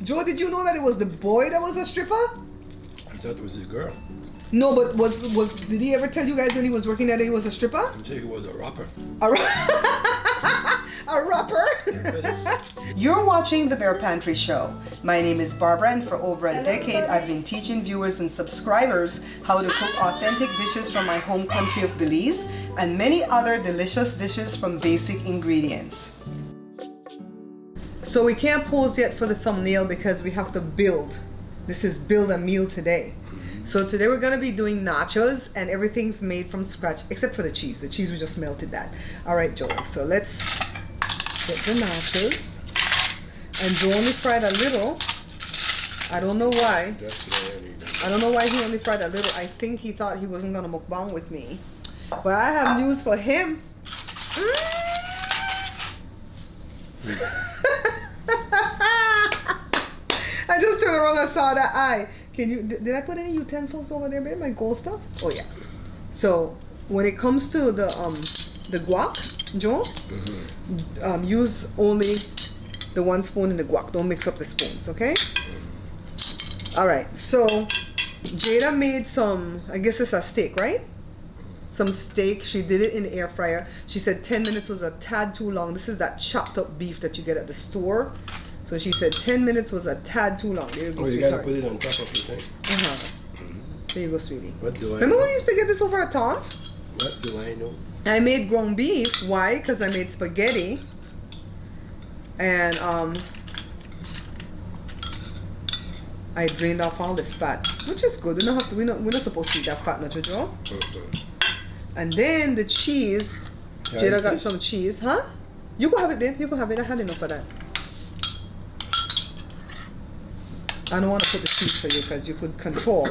Joe, did you know that it was the boy that was a stripper? I thought it was his girl. No, but did he ever tell you guys when he was working that he was a stripper? I'm saying he was a rapper. A rapper? You're watching The Bear Pantry Show. My name is Barbara, and for over a decade, I've been teaching viewers and subscribers how to cook authentic dishes from my home country of Belize and many other delicious dishes from basic ingredients. So we can't pose yet for the thumbnail because we have to build. This is build a meal today. So today we're gonna be doing nachos, and everything's made from scratch except for the cheese. The cheese, we just melted that. All right, Joe, so let's get the nachos. And Joe only fried a little. I don't know why. I don't know why he only fried a little. I think he thought he wasn't gonna mukbang with me. But I have news for him. I just turned around and saw that eye. Did I put any utensils over there, babe? My gold stuff? Oh yeah. So when it comes to the guac, Joe, use only the 1 spoon in the guac. Don't mix up the spoons, okay? All right. So Jada made some. I guess it's a steak, right? Some steak. She did it in the air fryer. She said 10 minutes was a tad too long. This is that chopped up beef that you get at the store. So she said 10 minutes was a tad too long. There you go, you sweetheart. gotta put it on top of the thing. There you go, sweetie. What do I Remember know? when we used to get this over at Tom's? What do I know? I made ground beef. Why? Because I made spaghetti. And I drained off all the fat, which is good. We don't have to. We're not supposed to eat that fat, not Joe. And then the cheese. Jada got some cheese, huh? You go have it, babe. You go have it. I had enough of that. I don't want to put the cheese for you because you could control.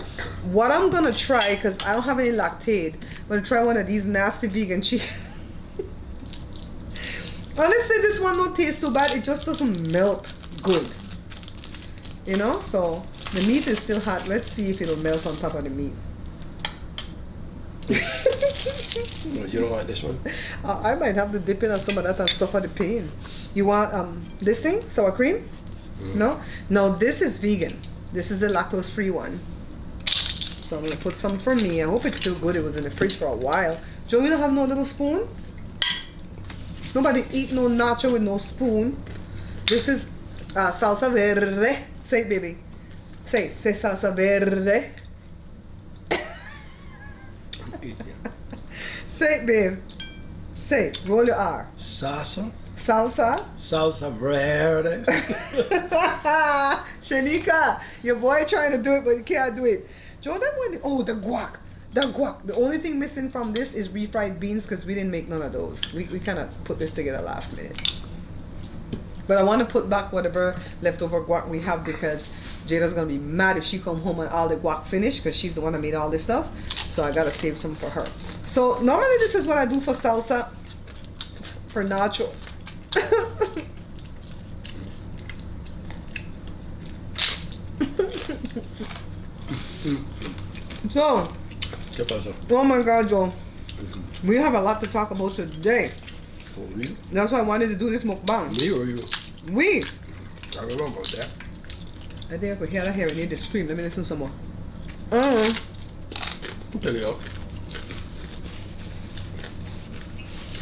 What I'm gonna try, because I don't have any lactate, I'm gonna try one of these nasty vegan cheese. Honestly, this one don't taste too bad. It just doesn't melt good. You know, so the meat is still hot. Let's see if it'll melt on top of the meat. You don't want this one? I might have to dip in on some of that and suffer the pain. You want this thing, sour cream? No? No, this is vegan. This is a lactose-free one. So I'm gonna put some for me. I hope it's still good. It was in the fridge for a while. Joe, you don't have no little spoon? Nobody eat no nacho with no spoon. This is salsa verde. Say it, baby. Say it. Say salsa verde. Say it, babe. Say it. Roll your R. Salsa. Salsa. Salsa verde. Shanika, your boy trying to do it, but he can't do it. Joe, that one. Oh, the guac. The guac. The only thing missing from this is refried beans because we didn't make none of those. We kind of put this together last minute. But I want to put back whatever leftover guac we have because Jada's going to be mad if she come home and all the guac finished because she's the one that made all this stuff. So I got to save some for her. So normally this is what I do for salsa, for nacho. So, ¿Qué pasa? oh my God, Joe, we have a lot to talk about today. Oh, we? That's why I wanted to do this mukbang. Me or you? We. I don't know about that. I think I could hear that here. I need to scream. Let me listen some more. Take it out.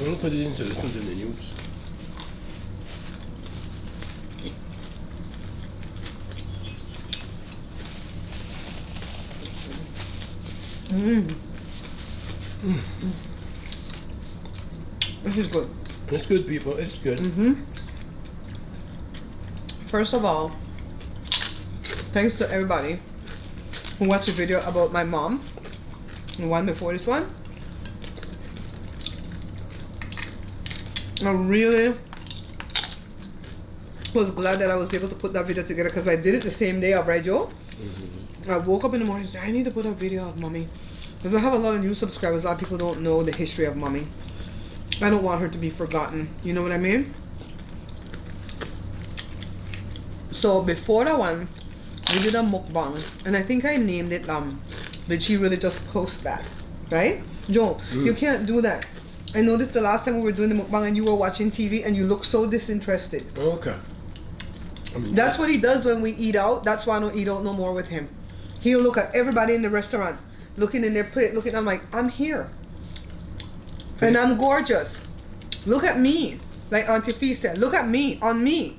I don't put it into this into the news. This is good. It's good, people. It's good. First of all, thanks to everybody who watched the video about my mom, the one before this one. I really was glad that I was able to put that video together because I did it the same day of right, Joe? I woke up in the morning and said, I need to put a video of mommy. Because I have a lot of new subscribers. A lot of people don't know the history of mommy. I don't want her to be forgotten. You know what I mean? So before that one, we did a mukbang. And I think I named it, did she really just post that? Right? Joe, you can't do that. I noticed the last time we were doing the mukbang and you were watching TV and you looked so disinterested. Okay. I mean, That's what he does when we eat out. That's why I don't eat out no more with him. He'll look at everybody in the restaurant, looking in their plate, looking. I'm like, I'm here, and I'm gorgeous. Look at me, like Auntie Fee said. Look at me, on me.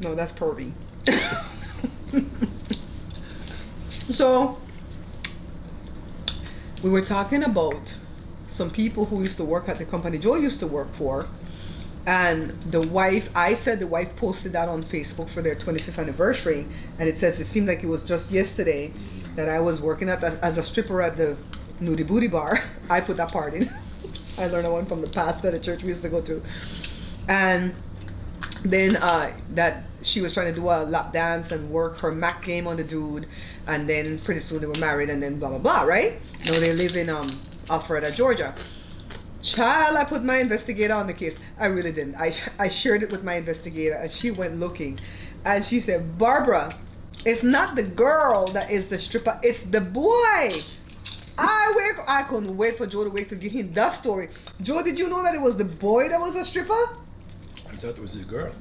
No, that's pervy. So we were talking about some people who used to work at the company Joe used to work for, and the wife, I said the wife posted that on Facebook for their 25th anniversary, and it says it seemed like it was just yesterday that I was working as a stripper at the Nudie Booty Bar. I put that part in. I learned that one from the pastor at the church we used to go to. And then that she was trying to do a lap dance and work her Mac game on the dude, and then pretty soon they were married, and then blah blah blah, right? Now they live in Alpharetta, Georgia. Child, I put my investigator on the case. I really didn't. I shared it with my investigator, and she went looking, and she said, Barbara, it's not the girl that is the stripper, it's the boy. I couldn't wait for Joe to wait to give him that story. Joe, did you know that it was the boy that was a stripper? I thought it was his girl.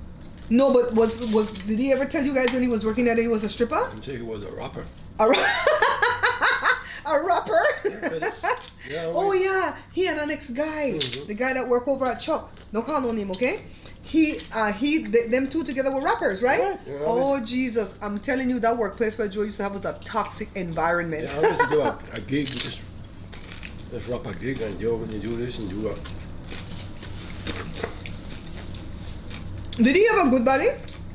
No, but did he ever tell you guys when he was working there that he was a stripper? I'm saying he was a rapper. A rapper? Yeah, Oh yeah, he and an ex-guy, the guy that worked over at Chuck. No call no name, okay? Them two together were rappers, right? Yeah, oh Jesus, I'm telling you, that workplace where Joe used to have was a toxic environment. Yeah, I used to do a gig, just rap a gig, and Joe, when you do this and do that. Did he have a good body?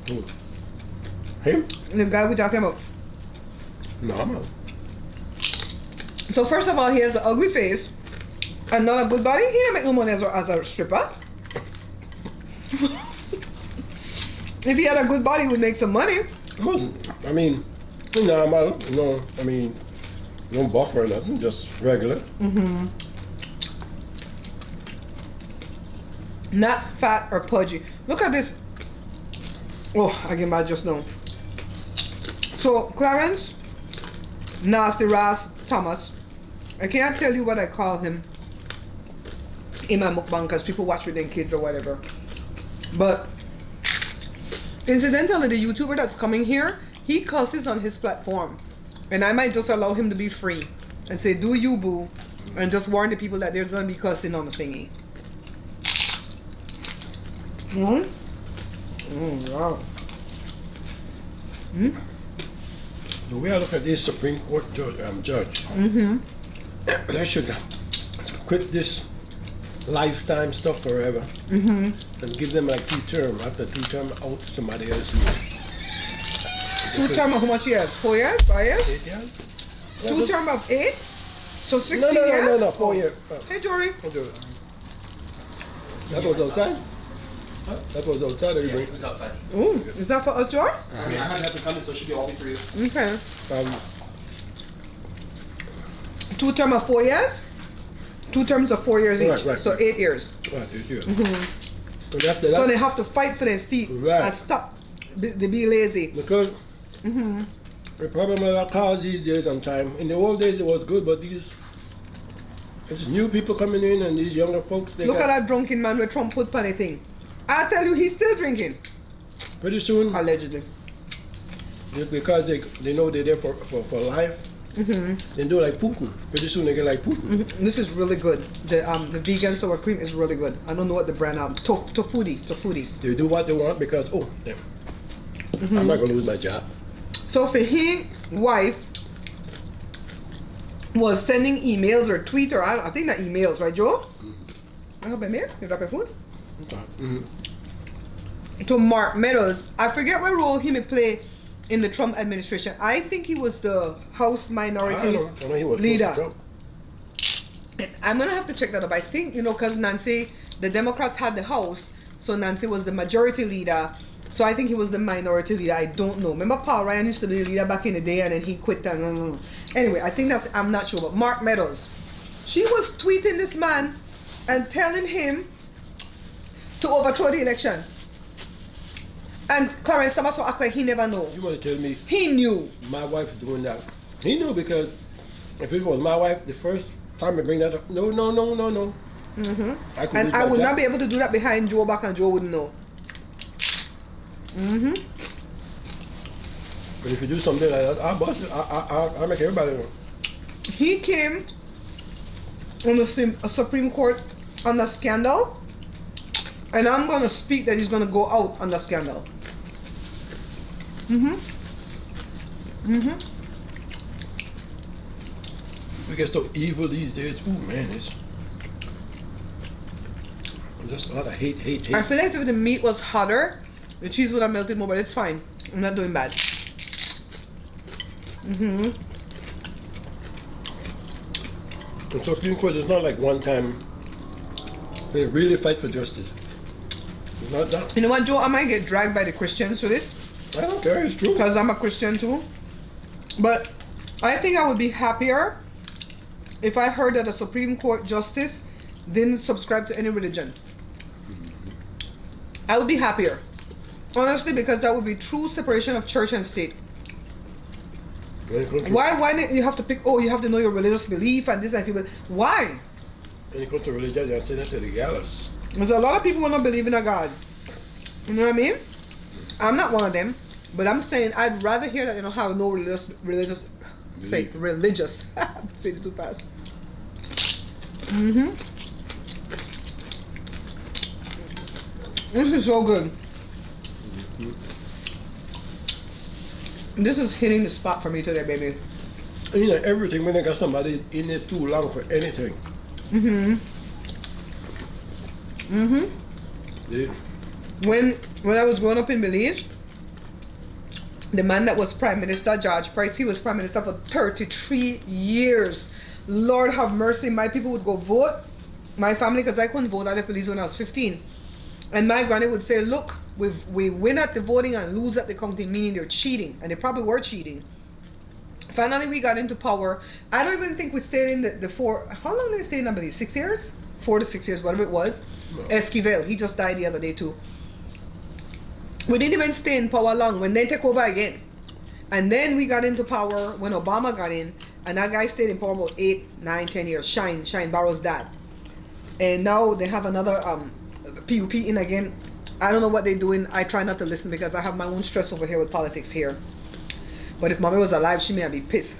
Who? Him? The guy we're talking about. No, man. So first of all, he has an ugly face and not a good body. He didn't make no money as a stripper. If he had a good body, he would make some money. I mean, normal, no, I mean, no buffer or nothing, just regular. Mm-hmm. Not fat or pudgy. Look at this. Oh, I get mad just now. So, Clarence, Nasty Ras Thomas, I can't tell you what I call him in my mukbang because people watch with their kids or whatever. But, incidentally, the YouTuber that's coming here, he cusses on his platform. And I might just allow him to be free and say, do you, boo, and just warn the people that there's going to be cussing on the thingy. Wow. The way I look at this Supreme Court judge, they should quit this lifetime stuff forever and give them like 2 terms. After 2 terms, out to somebody else. 2 terms of how much years? 4 years? 5 years? 8 years? 2 terms of 8? So 16 No, years? no, 4 years. Hey, Jory. I'll do it. That was outside? Huh? That was outside, or you bring It was outside. Ooh, is that for us, Jory? I mean, I had nothing coming, so it should be all for you. Okay. 2 terms of 4 years? 2 terms of 4 years each. Right. So 8 years. Right, 8 years. So they have to fight for their seat and stop. They be lazy. Because the problem with our cars these days on time, in the old days it was good, but it's new people coming in and these younger folks, Look at that drunken man with Trump put on the thing. I tell you, he's still drinking. pretty soon, Allegedly. because they know they're there for life, they do like Putin. Pretty soon they get like Putin. This is really good. The vegan sour cream is really good. I don't know what the brand Tofudi. They do what they want because, I'm not going to lose my job. So for his wife was sending emails or tweet or I think not emails, right, Joe? I hope I'm here. You drop your phone. To Mark Meadows. I forget what role he may play in the Trump administration. I think he was the House Minority I know he was Leader. close to Trump. And I'm gonna have to check that up. I think, because Nancy, the Democrats had the House, so Nancy was the Majority Leader. So I think he was the Minority Leader. I don't know. Remember Paul Ryan used to be the leader back in the day and then he quit. Anyway, I think I'm not sure. But Mark Meadows, she was tweeting this man and telling him to overthrow the election. And Clarence Thomas will act like he never knew. You want to tell me He knew. my wife doing that? He knew because if it was my wife, the first time I bring that up, no. And I would not be able to do that behind Joe back and Joe wouldn't know. Mm-hmm. But if you do something like that, I'll bust it. I'll make everybody know. He came on the Supreme Court on the scandal, and I'm gonna speak that he's gonna go out on the scandal. Mm-hmm. Mm-hmm. We get so evil these days. Ooh, man, it's just a lot of hate. I feel like if the meat was hotter, the cheese would have melted more, but it's fine. I'm not doing bad. Mm-hmm. The Supreme Court is not like one time. They really fight for justice. It's not that. You know what, Joe? I might get dragged by the Christians for this, I don't care. It's true. because I'm a Christian too. But I think I would be happier if I heard that a Supreme Court justice didn't subscribe to any religion. I would be happier. Honestly, because that would be true separation of church and state. Why didn't you have to pick, oh, you have to know your religious belief and this and that? Why? When you come to religion, you say that to the gallows. There's a lot of people who don't believe in a God. You know what I mean? I'm not one of them, but I'm saying I'd rather hear that they don't have no religious say it too fast. Mm-hmm. This is so good. Mm-hmm. This is hitting the spot for me today, baby. You know, everything when they got somebody in it too long for anything. Mm-hmm. Mm-hmm. Yeah. When I was growing up in Belize, the man that was Prime Minister, George Price, he was Prime Minister for 33 years. Lord have mercy, my people would go vote. My family, because I couldn't vote out of Belize when I was 15. And my granny would say, look, we win at the voting and lose at the counting, meaning they're cheating. And they probably were cheating. Finally, we got into power. I don't even think we stayed in the how long did we stay in, I believe? 6 years? 4 to 6 years, whatever it was. No. Esquivel, he just died the other day too. We didn't even stay in power long when they took over again. And then we got into power when Obama got in. And that guy stayed in power about 8, 9, 10 years. Shine Barrow's dad. And now they have another PUP in again. I don't know what they're doing. I try not to listen because I have my own stress over here with politics here. But if mommy was alive, she may have been pissed.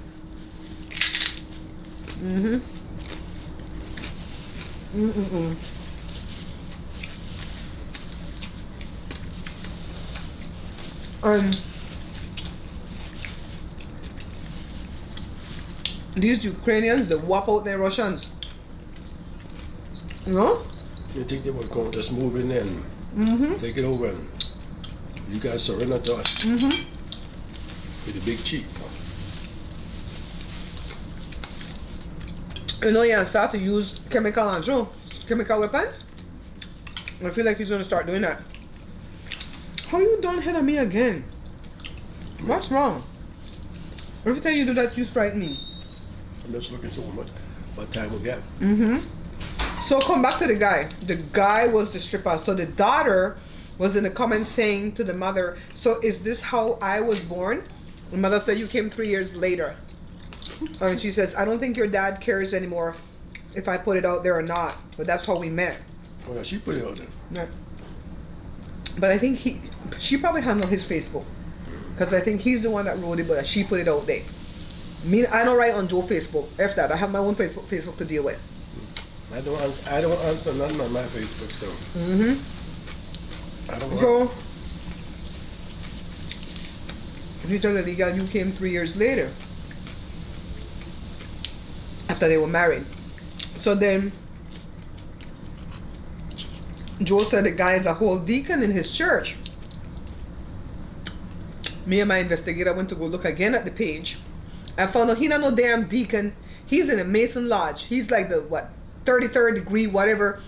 Mm-hmm. Mm-mm-mm. These Ukrainians, they whop out their Russians. You know? You think they would go just move in and take it over and you guys surrender to us? Mm-hmm. With the big chief. You know, yeah, start to use chemical weapons. I feel like he's gonna start doing that. How you done ahead of me again? What's wrong? Every time you do that, you frighten me. I'm just looking so much what time we got. Mm-hmm. So come back to the guy. The guy was the stripper. So the daughter was in the comments saying to the mother, so is this how I was born? The mother said, you came 3 years later. And she says, I don't think your dad cares anymore if I put it out there or not. But that's how we met. Oh, yeah, she put it out there. Yeah. But I think she probably handled his Facebook. Because I think he's the one that wrote it, but she put it out there. Me, I don't write on Joe Facebook. F that. I have my own Facebook to deal with. I don't answer nothing on my Facebook, so. Mm-hmm. I don't want. So, if you tell the legal you came 3 years later, after they were married. So then, Joe said the guy is a whole deacon in his church. Me and my investigator went to go look again at the page. I found out he not no damn deacon. He's in a Mason Lodge. He's like the, 33rd degree, whatever.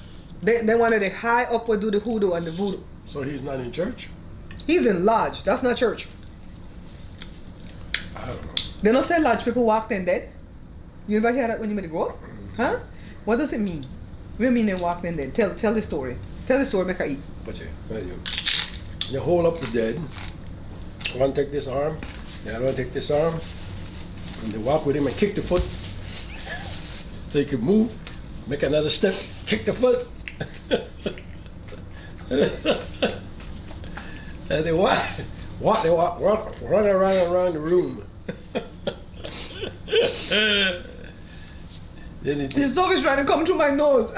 They wanted the high up would do the hoodoo and the voodoo. So he's not in church? He's in lodge. That's not church. I don't know. They don't say lodge people walked in dead. You never hear that when you made grow up? Huh? What does it mean? What do you mean they walked in dead? Tell the story. Tell the story, make her eat. What's it? You hold up the dead. One take this arm, the other one take this arm, and they walk with him and kick the foot. So he could move, make another step, kick the foot. And they what? They walk, run around the room. Then This stuff is trying to come through my nose.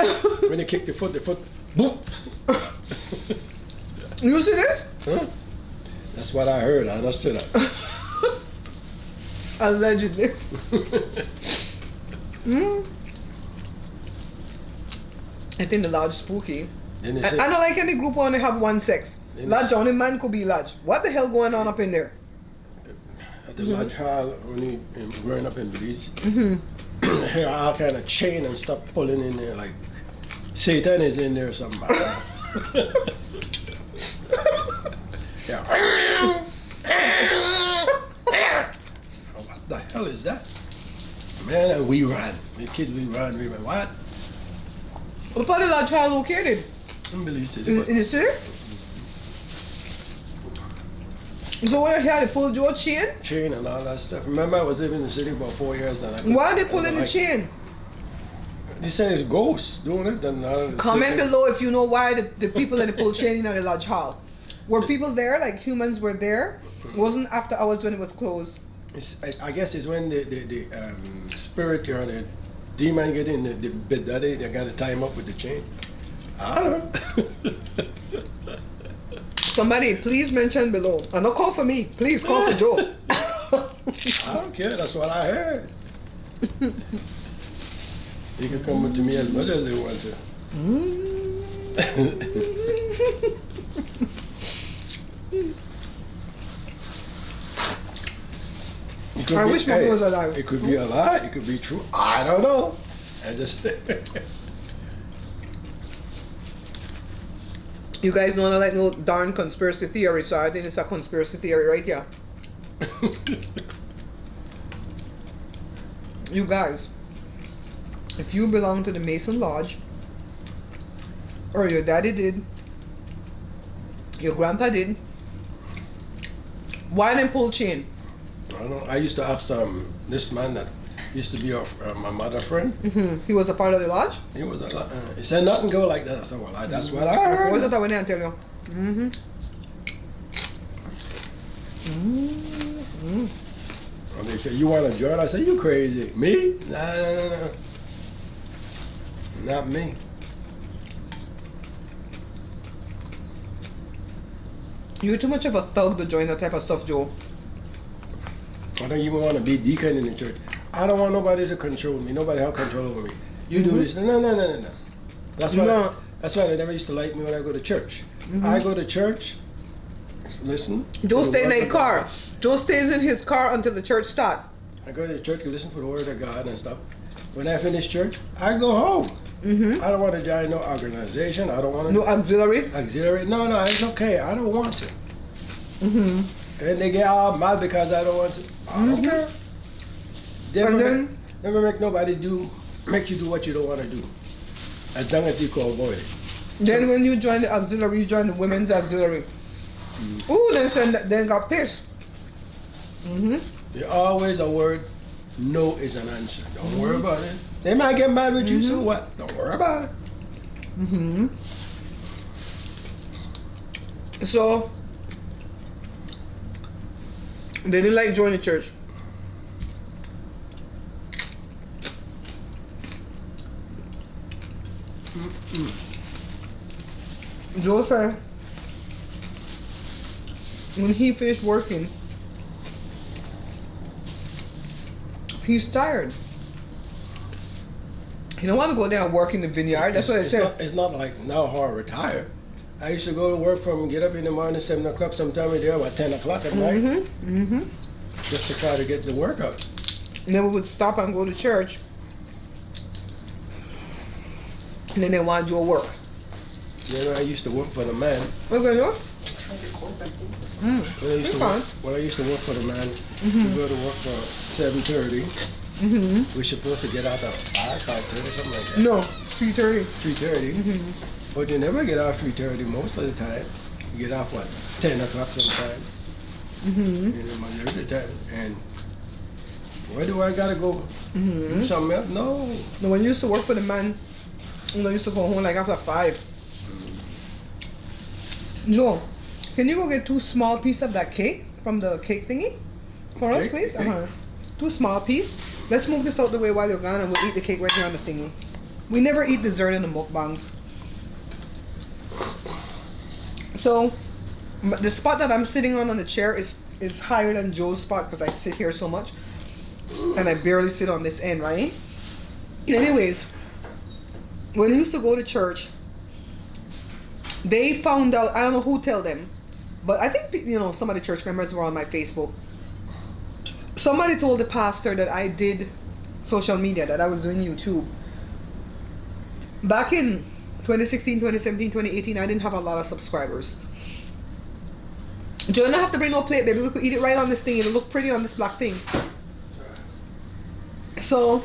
when they kick the foot, boom. You see this? Huh? That's what I heard. I understood that. Allegedly. I think the lodge spooky. Then they I say, don't like any group when they have one sex. Then Lodge, only man could be lodge. What the hell going on up in there? at the lodge hall when you growing up in Belize, hear all kind of chain and stuff pulling in there like Satan is in there or something. Yeah. What the hell is that? Man, and we run. The kids, we run. What? What part of the lodge hall located? In Belize City. In the city? So when I hear they pull your chain? Chain and all that stuff. Remember, I was living in the city about 4 years. And Why are they pulling the chain? They say it's ghosts doing it. Then Comment below if you know why the people that they pull chain in the lodge hall. Were people there, like humans were there? It wasn't after hours when it was closed. I guess it's when the spirit or the demon get in the bed that they got to tie him up with the chain. I don't know. Somebody, please mention below. And don't call for me. Please call for Joe. I don't care. That's what I heard. They can come to me as much as they want to. I wish my was alive. It could be a lie. It could be true. I don't know. I just. You guys know I like no darn conspiracy theory, so I think it's a conspiracy theory right here. You guys, if you belong to the Mason Lodge, or your daddy did, your grandpa did, why didn't pull chain? I don't know. I used to ask this man that used to be my mother friend. He was a part of the lodge? He was he said nothing go like that. I said, well, that's what I heard. What is that when I tell you? And they said, you want to join? I said, you crazy. Me? Nah. Not me. You're too much of a thug to join that type of stuff, Joe. I don't even want to be deacon in the church. I don't want nobody to control me. Nobody have control over me. You do this. No. That's why they never used to like me when I go to church. I go to church, listen. Joe stays in a car. Joe stays in his car until the church starts. I go to the church to listen for the word of God and stuff. When I finish church, I go home. I don't want to join no organization. I don't want to. No auxiliary? Auxiliary? No, it's okay. I don't want to. And they get all mad because I don't want to. I don't care. Never make nobody make you do what you don't want to do. As long as you can avoid it. Then when you join the auxiliary, you join the women's auxiliary. Ooh, then got pissed. There's always a word, no is an answer. Don't worry about it. They might get mad with you, so what? Don't worry about it. So, they didn't like joining the church. Joe said, when he finished working, he's tired. He don't want to go there and work in the vineyard. That's what I said. It's not like now how I retire. I used to go to work get up in the morning, 7 o'clock, sometime there about 10 o'clock at night. Just to try to get the work out. And then we would stop and go to church. And then they want to do work. You know, I used to work for the man. Okay, you? When I used to work for the man, we go to work for 7:30. We're supposed to get out at 5:30, something like that. No, 3:30. 3:30. But you never get off 3:30 most of the time. You get off, 10 o'clock sometime. You know, majority of the time. And where do I gotta go? Do something else? No. No, when you used to work for the man, I used to go home like after 5. No, Can you go get 2 small pieces of that cake from the cake thingy for us, Cake? please? Cake? 2 small pieces. Let's move this out the way while you're gone, and we'll eat the cake right here on the thingy. We never eat dessert in the mukbangs. So, the spot that I'm sitting on the chair is higher than Joe's spot because I sit here so much, and I barely sit on this end, right? Anyways, when I used to go to church, they found out, I don't know who told them, but I think, some of the church members were on my Facebook. Somebody told the pastor that I did social media, that I was doing YouTube. Back in 2016, 2017, 2018, I didn't have a lot of subscribers. Joe, you don't have to bring no plate, baby. We could eat it right on this thing. It'll look pretty on this black thing. So,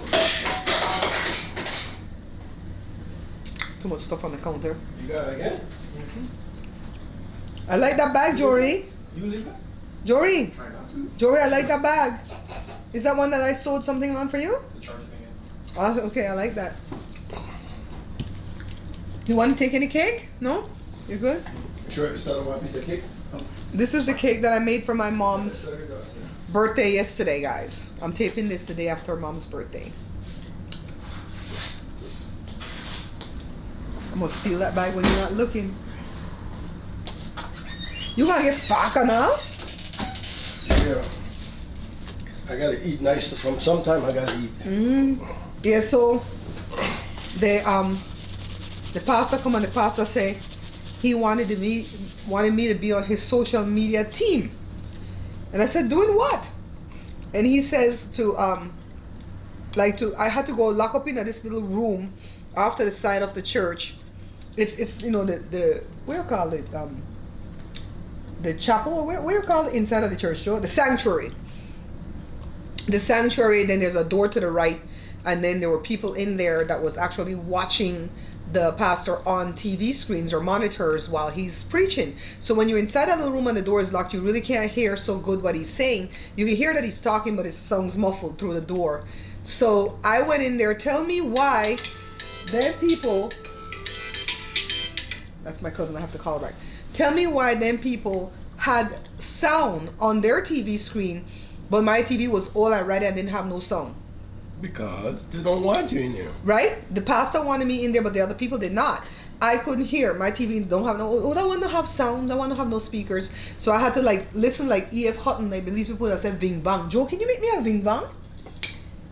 too much stuff on the counter. You got it again? I like that bag, Jory. You leave it? Jory, Try not to. Jory, I like that bag. Is that one that I sewed something on for you? The charger thing. Oh, okay, I like that. You want to take any cake? No? You're good? Sure, it's not a one piece of cake? This is the cake that I made for my mom's There you go, sir. birthday yesterday, guys. I'm taping this the day after mom's birthday. I'm gonna steal that bag when you're not looking. You gonna get faka now? Yeah. I gotta eat nice. Sometime I gotta eat. Yeah, so the pastor come and the pastor say he wanted me to be on his social media team. And I said, doing what? And he says I had to go lock up in this little room after the side of the church. It's the what you call it? The chapel, or where you call it inside of the church, Joe? The sanctuary. The sanctuary, then there's a door to the right, and then there were people in there that was actually watching the pastor on TV screens or monitors while he's preaching. So when you're inside that little room and the door is locked, you really can't hear so good what he's saying. You can hear that he's talking, but his sounds muffled through the door. So I went in there. Tell me why them people, that's my cousin, I have to call her back. Tell me why them people had sound on their TV screen, but my TV was all I read and didn't have no sound. Because they don't want you in there. Right? The pastor wanted me in there, but the other people did not. I couldn't hear. My TV don't have no. I want to have sound. I want to have no speakers. So I had to listen like E.F. Hutton, like Belize people that said Ving Bang. Joe, can you make me a Ving Bang?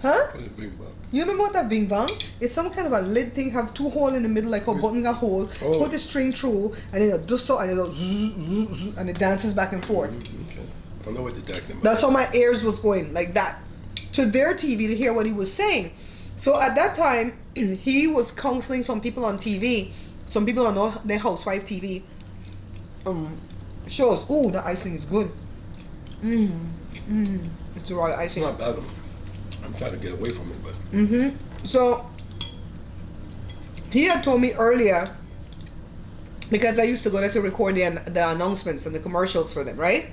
Huh? What's a big bug? You remember what that Ving Bang? It's some kind of a lid thing, have 2 holes in the middle, like a button got hole. Oh. Put the string through, and then it does so, and it'll and it dances back and forth. Okay. I know what they're talking about. That's how my ears was going, like that, to their TV to hear what he was saying. So at that time, he was counseling some people on TV, some people on their housewife TV shows. Oh, the icing is good. It's a raw It's icing. not bad. I'm trying to get away from it, but So he had told me earlier, because I used to go there to record the announcements and the commercials for them, right?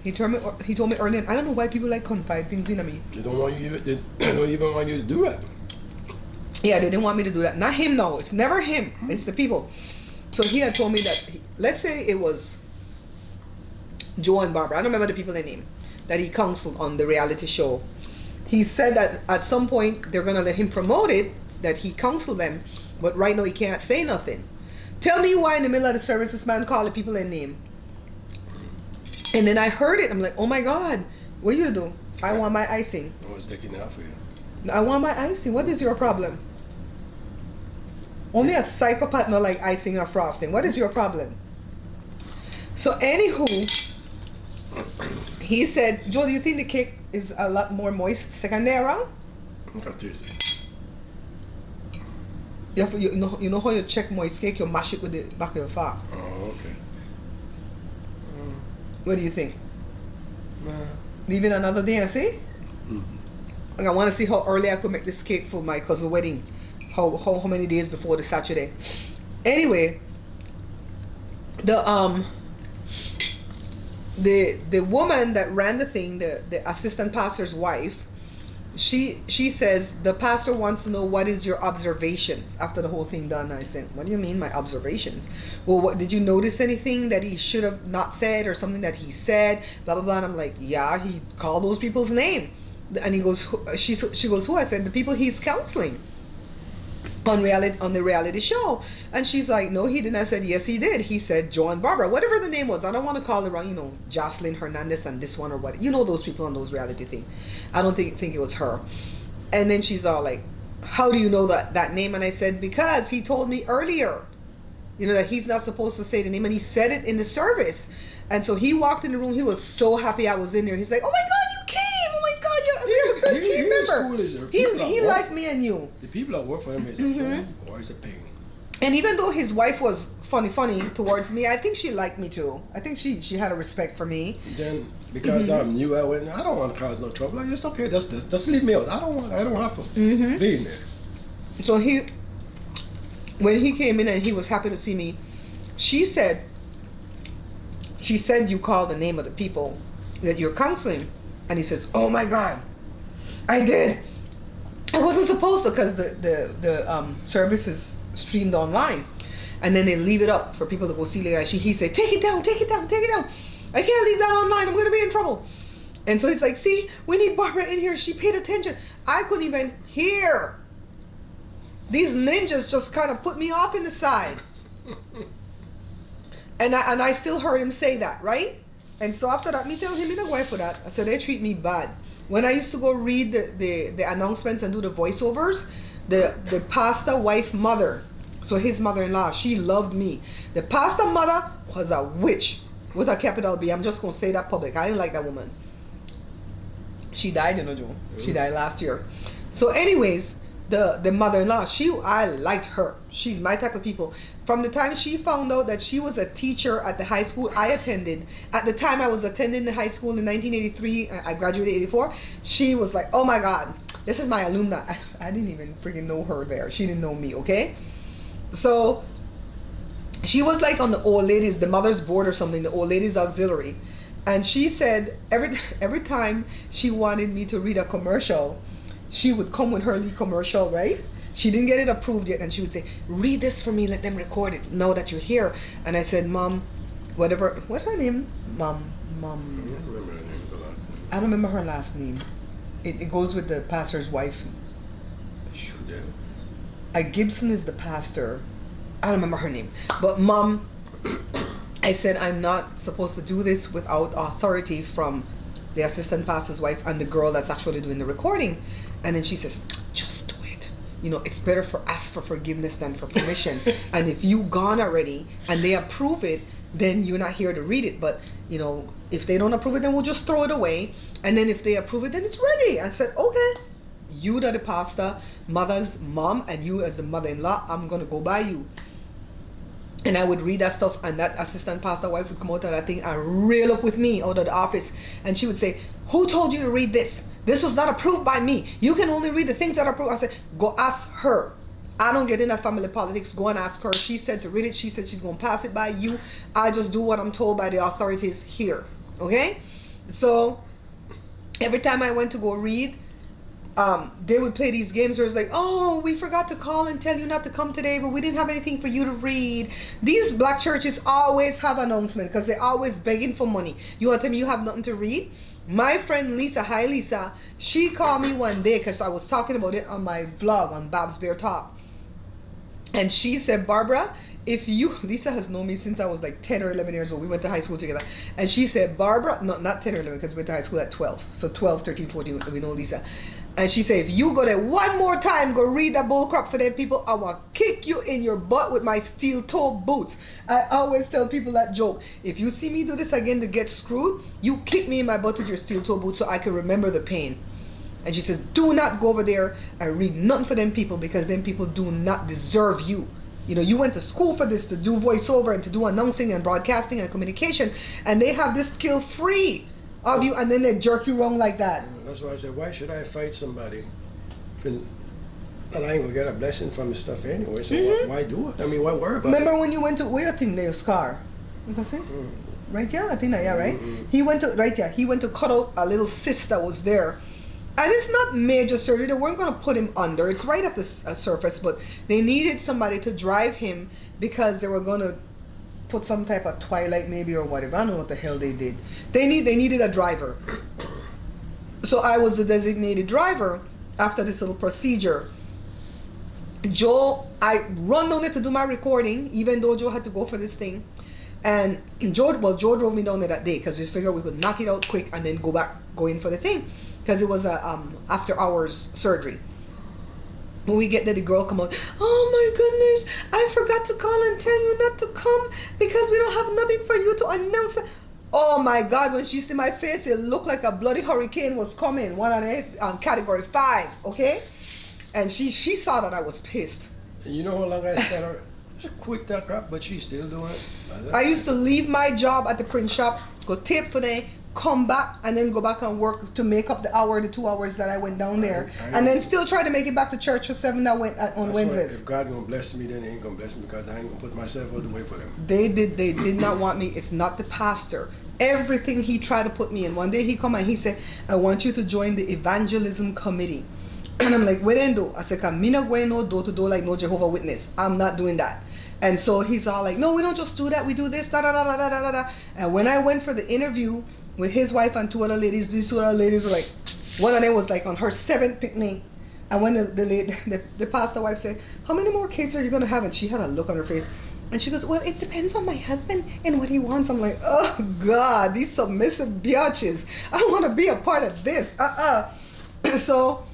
He told me earlier. I don't know why people confide things in me. they don't want you. They don't even want you to do that. Yeah, they didn't want me to do that. Not him, no. It's never him. It's the people. So he had told me that, let's say it was Joe and Barbara. I don't remember the people they name that he counseled on the reality show. He said that at some point they're gonna let him promote it, that he counseled them, but right now he can't say nothing. Tell me why in the middle of the service this man called the people their name. And then I heard it. I'm like, oh my God, what are you gonna do? I want my icing. I was taking it out for you. I want my icing. What is your problem? Only a psychopath not like icing or frosting. What is your problem? So anywho, he said, Joe, do you think the cake is a lot more moist second day around? Okay, seriously. You know how you check moist cake? You mash it with the back of your fork. Oh, okay. What do you think? Nah. Leave it another day and see? Like, I want to see how early I could make this cake for my cousin's wedding. How many days before the Saturday? Anyway, the woman that ran the thing, the assistant pastor's wife, she says the pastor wants to know what is your observations after the whole thing done. I said, what do you mean my observations? Well, what did you notice anything that he should have not said or something that he said? Blah blah blah. And I'm like, yeah, he called those people's name. And he goes, she goes, who? I said, the people he's counseling on the reality show. And she's like, no, he didn't. I said, yes, he did. He said Joe and Barbara, whatever the name was. I don't want to call it wrong, you know, Jocelyn Hernandez and this one or what, you know, those people on those reality thing. I don't think it was her. And then she's all like, how do you know that name? And I said, because he told me earlier, you know, that he's not supposed to say the name, and he said it in the service. And so he walked in the room. He was so happy I was in there. He's like, oh my God, you came. Oh my God, you're a good team member. He liked me and you. The people that work for him is like, oh, boy, it's a pain. And even though his wife was funny towards me, I think she liked me too. I think she had a respect for me. Then because I'm new, I don't want to cause no trouble. Like, it's okay. Just leave me out. I don't have to be in there. So when he came in and he was happy to see me, she said you called the name of the people that you're counseling. And he says, oh my God, I did. I wasn't supposed to, because the service is streamed online. And then they leave it up for people to go see later. He said, take it down. I can't leave that online. I'm going to be in trouble. And so he's like, see, we need Barbara in here. She paid attention. I couldn't even hear. These ninjas just kind of put me off in the side. And I still heard him say that, right? And so after that, me tell him, no go for that. I said, they treat me bad. When I used to go read the announcements and do the voiceovers, the pastor wife mother, so his mother-in-law, she loved me. The pastor mother was a witch with a capital B. I'm just going to say that public. I didn't like that woman. She died, you know, Joe. She died last year. So anyways, the mother-in-law, I liked her. She's my type of people. From the time she found out that she was a teacher at the high school I attended, at the time I was attending the high school in 1983, I graduated in 84, she was like, oh my God, this is my alumna. I didn't even freaking know her there. She didn't know me, okay? So she was like on the old ladies, the mother's board or something, the old ladies auxiliary. And she said every time she wanted me to read a commercial, she would come with her lead commercial, right? She didn't get it approved yet, and she would say, read this for me, let them record it, now that you're here. And I said, Mom, what's her name? Mom. I don't remember her name. I don't remember her last name. It goes with the pastor's wife. Gibson is the pastor. I don't remember her name. But Mom, I said, I'm not supposed to do this without authority from the assistant pastor's wife and the girl that's actually doing the recording. And then she says, just do it. You know, it's better for ask for forgiveness than for permission. And if you gone already and they approve it, then you're not here to read it. But, you know, if they don't approve it, then we'll just throw it away. And then if they approve it, then it's ready. I said, okay. You are the pastor, mother's mom, and you as the mother-in-law, I'm going to go by you. And I would read that stuff, and that assistant pastor wife would come out of that thing and rail up with me out of the office. And she would say, who told you to read this? This was not approved by me. You can only read the things that are approved. I said, go ask her. I don't get in that family politics. Go and ask her. She said to read it. She said she's going to pass it by you. I just do what I'm told by the authorities here. Okay? So every time I went to go read, they would play these games where it's like, oh, we forgot to call and tell you not to come today, but we didn't have anything for you to read. These black churches always have announcements because they're always begging for money. You want to tell me you have nothing to read? My friend Lisa, hi Lisa, she called me one day because I was talking about it on my vlog on Babs Bear Talk. And she said, Barbara, Lisa has known me since I was like 10 or 11 years old. We went to high school together. And she said, Barbara, no, not 10 or 11 because we went to high school at 12. So 12, 13, 14, we know Lisa. And she said, if you go there one more time, go read that bull crap for them people, I will kick you in your butt with my steel toe boots. I always tell people that joke. If you see me do this again to get screwed, you kick me in my butt with your steel toe boots so I can remember the pain. And she says, do not go over there and read nothing for them people because them people do not deserve you. You know, you went to school for this, to do voiceover and to do announcing and broadcasting and communication, and they have this skill free of you, and then they jerk you wrong like that. That's why I said, why should I fight somebody that I ain't gonna get a blessing from this stuff anyway? So why do it? I mean, why worry about Remember it? when you went to, where you think they scar? You can see? Right, yeah, I think that, yeah, right? He went to, right, yeah, he went to cut out a little cyst that was there. And it's not major surgery. They weren't going to put him under. It's right at the surface, but they needed somebody to drive him because they were going to put some type of twilight maybe or whatever. I don't know what the hell they did. They needed a driver. So I was the designated driver after this little procedure. I run down there to do my recording, even though Joe had to go for this thing. And Joe drove me down there that day because we figured we could knock it out quick and then go in for the thing. Because it was a after hours surgery. When we get there, the girl come out, oh my goodness, I forgot to call and tell you not to come because we don't have nothing for you to announce. Oh my God, when she see my face, it looked like a bloody hurricane was coming, one on category 5, okay? And she saw that I was pissed. And you know how long I spent her? She quit that crap, but she's still doing it. I used to leave my job at the print shop, go tape for them, come back, and then go back and work to make up the 2 hours that I went down there, and then still try to make it back to church for 7 that went on Wednesdays. If God gonna bless me, then He ain't gonna bless me because I ain't gonna put myself out the way for them. They did not want me. It's not the pastor. Everything he tried to put me in. One day he come and he said, I want you to join the evangelism committee. And I'm like, what then do? I said, I'm not going no door to door like no Jehovah Witness. I'm not doing that. And so he's all like, no, we don't just do that. We do this, da da da da da da da. And when I went for the interview with his wife and 2 other ladies, these 2 other ladies were like, one of them was like on her 7th picnic. And when the pastor wife said, how many more kids are you going to have? And she had a look on her face. And she goes, well, it depends on my husband and what he wants. I'm like, oh God, these submissive biatches. I don't want to be a part of this. So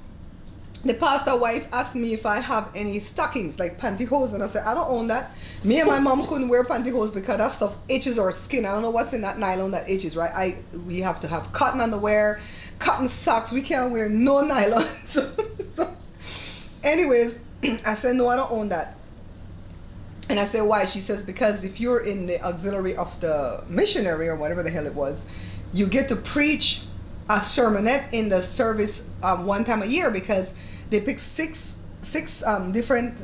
the pastor wife asked me if I have any stockings, like pantyhose, and I said, I don't own that. Me and my mom couldn't wear pantyhose because that stuff itches our skin. I don't know what's in that nylon that itches, right? We have to have cotton underwear, cotton socks. We can't wear no nylon. So anyways, I said, no, I don't own that. And I said, why? She says, because if you're in the auxiliary of the missionary or whatever the hell it was, you get to preach a sermonette in the service 1 time a year because they pick six different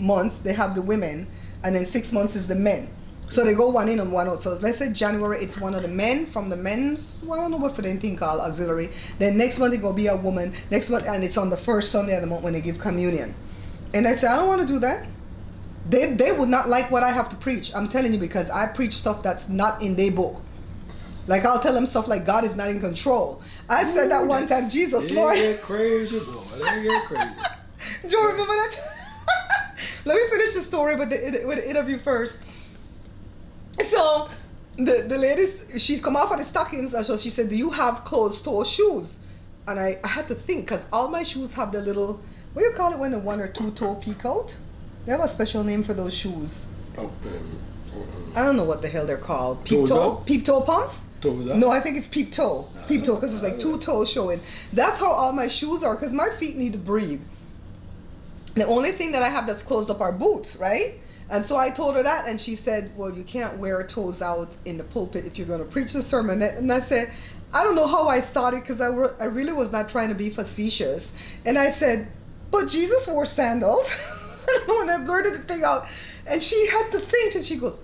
months. They have the women, and then 6 months is the men. So they go 1 in and 1 out. So let's say January, it's one of the men from the men's, well, I don't know what for the thing called auxiliary. Then next month it go be a woman. Next month, and it's on the first Sunday of the month when they give communion. And I said, I don't want to do that. They would not like what I have to preach. I'm telling you, because I preach stuff that's not in their book. Like I'll tell them stuff like God is not in control. I said that one time, Jesus, Lord. They get crazy, boy. They get crazy. Joe, remember that? Let me finish the story with the interview first. So the ladies, she come off of the stockings, and so she said, do you have closed-toe shoes? And I had to think, because all my shoes have the little, what do you call it when the 1 or 2 toe peek out? They have a special name for those shoes. I don't know what the hell they're called. Peep toe? Peep toe pumps? No, I think it's peep toe. Peep toe, because it's like 2 toes showing. That's how all my shoes are, because my feet need to breathe. The only thing that I have that's closed up are boots, right? And so I told her that, and she said, well, you can't wear toes out in the pulpit if you're going to preach the sermon. And I said, I don't know how I thought it, because I really was not trying to be facetious. And I said, but Jesus wore sandals. And I blurted the thing out, and she had to think, and she goes,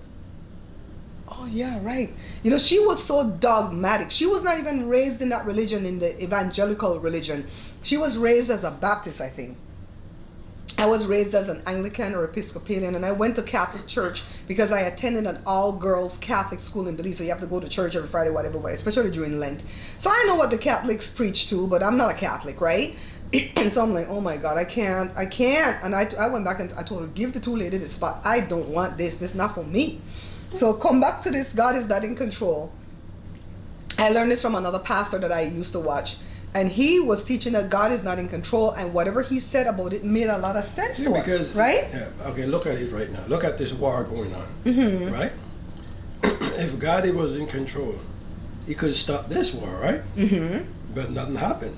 oh yeah, right. You know, she was so dogmatic. She was not even raised in that religion, in the evangelical religion. She was raised as a Baptist, I think. I was raised as an Anglican or Episcopalian, and I went to Catholic church because I attended an all-girls Catholic school in Belize, so you have to go to church every Friday, whatever way, especially during Lent. So I know what the Catholics preach to, but I'm not a Catholic, right? And so I'm like, oh my God, I can't. And I went back and I told her, give the 2 ladies the spot. I don't want this. This is not for me. So come back to this, God is not in control. I learned this from another pastor that I used to watch. And he was teaching that God is not in control, and whatever he said about it made a lot of sense to us, right? Yeah, okay, look at it right now. Look at this war going on, right? If God was in control, he could stop this war, right? But nothing happened.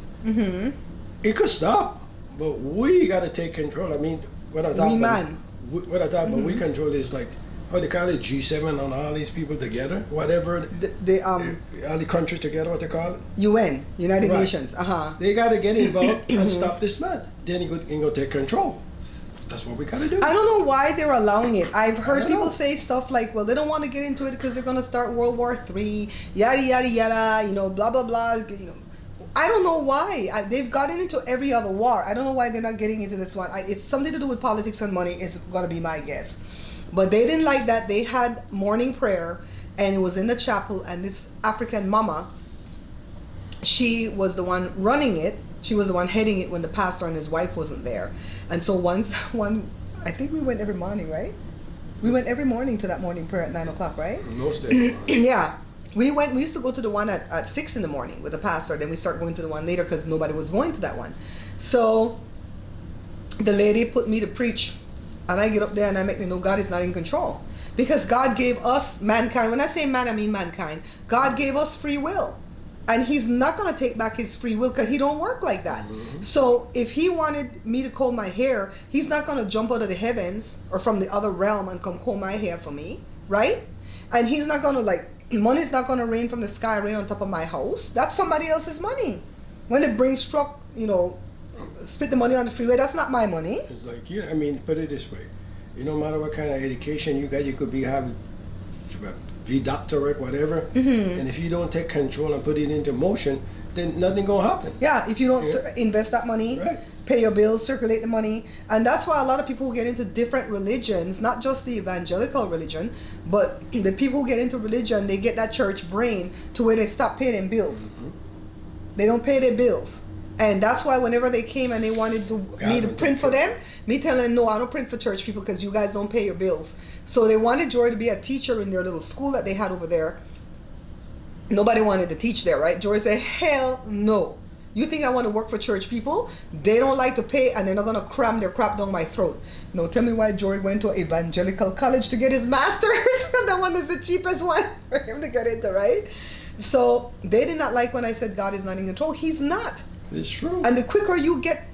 It could stop, but we got to take control. I mean, what I'm talking about, we control is like, how they call it, G7 on all these people together, whatever. All the countries together, what they call it? UN, United Nations. They got to get involved and stop this man. Then he go take control. That's what we got to do. I don't know why they're allowing it. I've heard people say stuff like, well, they don't want to get into it because they're going to start World War III, yada, yada, yada, you know, blah, blah, blah, you know. I don't know why. They've gotten into every other war. I don't know why they're not getting into this one. It's something to do with politics and money is going to be my guess. But they didn't like that. They had morning prayer, and it was in the chapel, and this African mama, she was the one running it. She was the one heading it when the pastor and his wife wasn't there. And so I think we went every morning, right? We went every morning to that morning prayer at 9 o'clock, right? Most days. Yeah. We used to go to the one at 6 in the morning with the pastor. Then we start going to the one later because nobody was going to that one. So the lady put me to preach. And I get up there and I make them know God is not in control. Because God gave us, mankind, when I say man, I mean mankind. God gave us free will. And he's not going to take back his free will because he don't work like that. Mm-hmm. So if he wanted me to comb my hair, he's not going to jump out of the heavens or from the other realm and come comb my hair for me, right? And he's not going to money's not going to rain from the sky, rain on top of my house. That's somebody else's money. When the brain struck, spit the money on the freeway, that's not my money. It's like, put it this way. No matter what kind of education you got, you could be doctorate, whatever. Mm-hmm. And if you don't take control and put it into motion, then nothing gonna happen. Yeah, if you don't invest that money, right, pay your bills, circulate the money. And that's why a lot of people who get into different religions, not just the evangelical religion, but the people who get into religion, they get that church brain to where they stop paying their bills. Mm-hmm. They don't pay their bills. And that's why whenever they came and they wanted me to print for them, me telling them, no, I don't print for church people because you guys don't pay your bills. So they wanted Jory to be a teacher in their little school that they had over there. Nobody wanted to teach there, right? Jory said, hell no. You think I want to work for church people? They don't like to pay and they're not going to cram their crap down my throat. No, tell me why Jory went to evangelical college to get his master's. That one is the cheapest one for him to get into, right? So they did not like when I said God is not in control. He's not. It's true. And the quicker you get,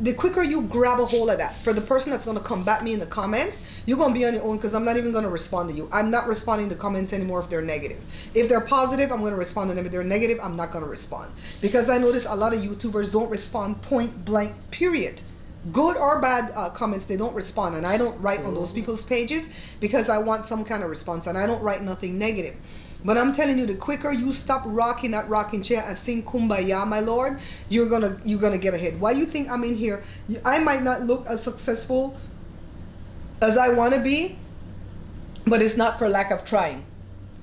the quicker you grab a hold of that, for the person that's going to combat me in the comments, you're going to be on your own because I'm not even going to respond to you. I'm not responding to comments anymore if they're negative. If they're positive, I'm going to respond to them. If they're negative, I'm not going to respond. Because I notice a lot of YouTubers don't respond point blank, period. Good or bad comments, they don't respond. And I don't write on those people's pages because I want some kind of response. And I don't write nothing negative. But I'm telling you, the quicker you stop rocking that rocking chair and sing Kumbaya, my Lord, you're gonna get ahead. Why you think I'm in here? I might not look as successful as I want to be, but it's not for lack of trying.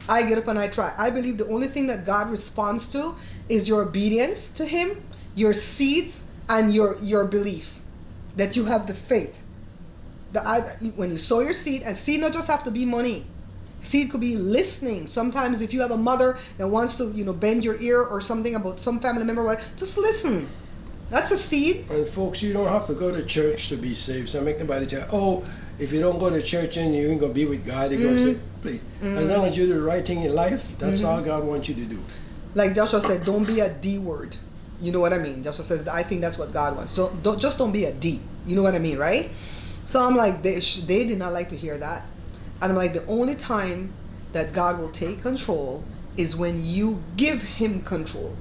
I get up and I try. I believe the only thing that God responds to is your obedience to Him, your seeds, and your belief that you have the faith. When you sow your seed, and seed not just have to be money. Seed could be listening. Sometimes if you have a mother that wants to, bend your ear or something about some family member, just listen. That's a seed. And folks, you don't have to go to church to be saved. So make nobody tell, if you don't go to church and you ain't going to be with God, they're going to say, please. As long as you do the right thing in life, that's all God wants you to do. Like Joshua said, don't be a D word. You know what I mean? Joshua says, I think that's what God wants. So don't be a D. You know what I mean, right? So I'm like, they did not like to hear that. And I'm like, the only time that God will take control is when you give Him control.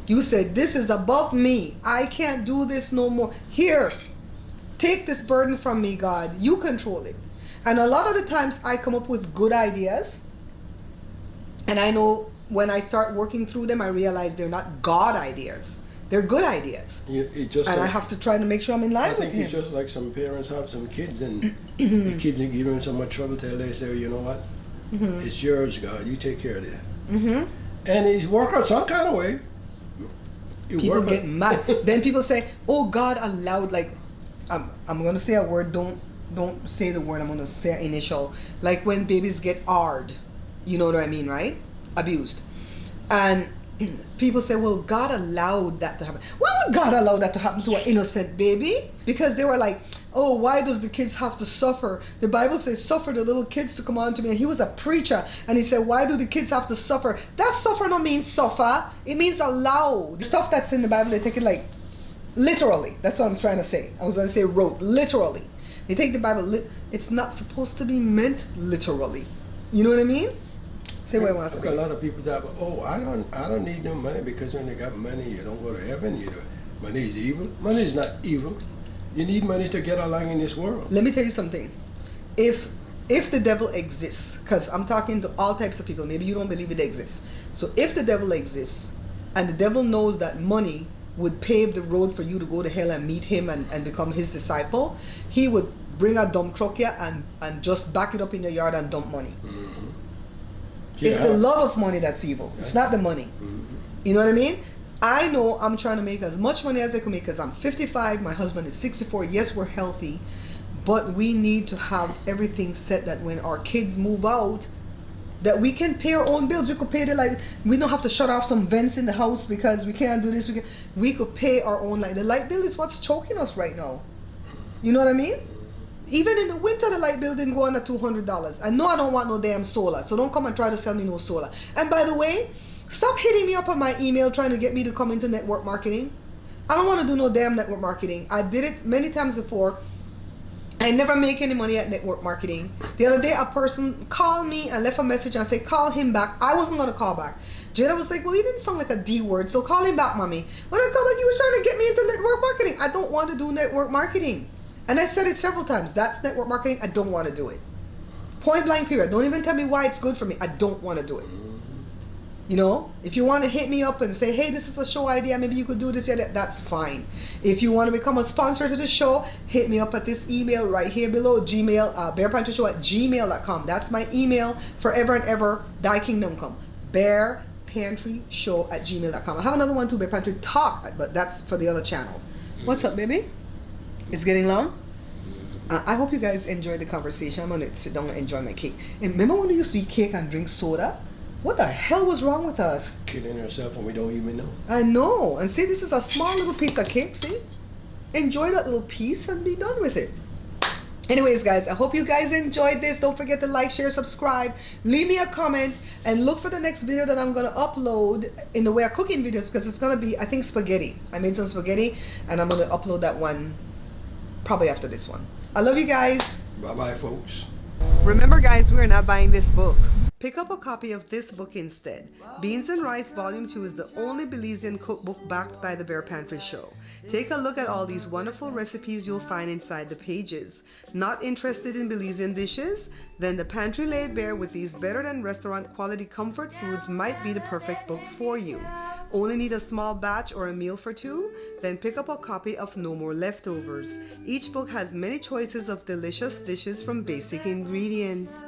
You said, this is above me. I can't do this no more. Here, take this burden from me, God. You control it. And a lot of the times I come up with good ideas. And I know when I start working through them, I realize they're not God ideas. They're good ideas. I have to try to make sure I'm in line with Him. It's just like some parents have some kids and the kids are giving them so much trouble till they say, you know what? It's yours, God. You take care of that. And it's work out some kind of way. People get mad. Then people say, oh, God allowed, like, I'm going to say a word. Don't say the word. I'm going to say an initial. Like when babies get hard. You know what I mean, right? Abused. And people say, well, God allowed that to happen. Why would God allow that to happen to an innocent baby? Because they were like, oh, why does the kids have to suffer? The Bible says, suffer the little kids to come on to me. And he was a preacher. And he said, why do the kids have to suffer? That suffer don't mean suffer. It means allow. The stuff that's in the Bible, they take it like literally. That's what I'm trying to say. I was going to say wrote, literally. They take the Bible, it's not supposed to be meant literally. You know what I mean? Say what I want to say. A lot of people talk about, I don't need no money because when they got money, you don't go to heaven. Money is evil. Money is not evil. You need money to get along in this world. Let me tell you something. If the devil exists, because I'm talking to all types of people, maybe you don't believe it exists. So if the devil exists and the devil knows that money would pave the road for you to go to hell and meet him and become his disciple, he would bring a dump truck here and just back it up in your yard and dump money. Mm-hmm. It's the love of money that's evil. It's not the money. Mm-hmm. You know what I mean? I know I'm trying to make as much money as I can make because I'm 55, my husband is 64. Yes, we're healthy, but we need to have everything set that when our kids move out, that we can pay our own bills. We could pay we don't have to shut off some vents in the house because we can't do this. We could pay our own light. The light bill is what's choking us right now. You know what I mean? Even in the winter, the light bill didn't go under $200. I know I don't want no damn solar, so don't come and try to sell me no solar. And by the way, stop hitting me up on my email trying to get me to come into network marketing. I don't want to do no damn network marketing. I did it many times before. I never make any money at network marketing. The other day, a person called me and left a message and said, call him back. I wasn't going to call back. Jada was like, well, he didn't sound like a D word, so call him back, mommy. When I called back, he was trying to get me into network marketing. I don't want to do network marketing. And I said it several times. That's network marketing. I don't want to do it. Point blank period. Don't even tell me why it's good for me. I don't want to do it. You know, if you want to hit me up and say, hey, this is a show idea, maybe you could do this, yeah, that's fine. If you want to become a sponsor to the show, hit me up at this email right here below, Gmail, barepantryshow@gmail.com. That's my email forever and ever. Thy kingdom come. barepantryshow@gmail.com. I have another one too, Bear Pantry Talk, but that's for the other channel. What's up, baby? It's getting long? I hope you guys enjoyed the conversation. I'm going to sit down and enjoy my cake. And remember when we used to eat cake and drink soda? What the hell was wrong with us? Killing herself and we don't even know. I know. And see, this is a small little piece of cake, see? Enjoy that little piece and be done with it. Anyways, guys, I hope you guys enjoyed this. Don't forget to like, share, subscribe. Leave me a comment and look for the next video that I'm going to upload in the way of cooking videos because it's going to be, I think, spaghetti. I made some spaghetti and I'm going to upload that one probably after this one. I love you guys. Bye-bye, folks. Remember, guys, we are not buying this book. Pick up a copy of this book instead. Beans and Rice Volume 2 is the only Belizean cookbook backed by the Bear Pantry Show. Take a look at all these wonderful recipes you'll find inside the pages. Not interested in Belizean dishes? Then the Pantry Laid Bare with these better than restaurant quality comfort foods might be the perfect book for you. Only need a small batch or a meal for two? Then pick up a copy of No More Leftovers. Each book has many choices of delicious dishes from basic ingredients.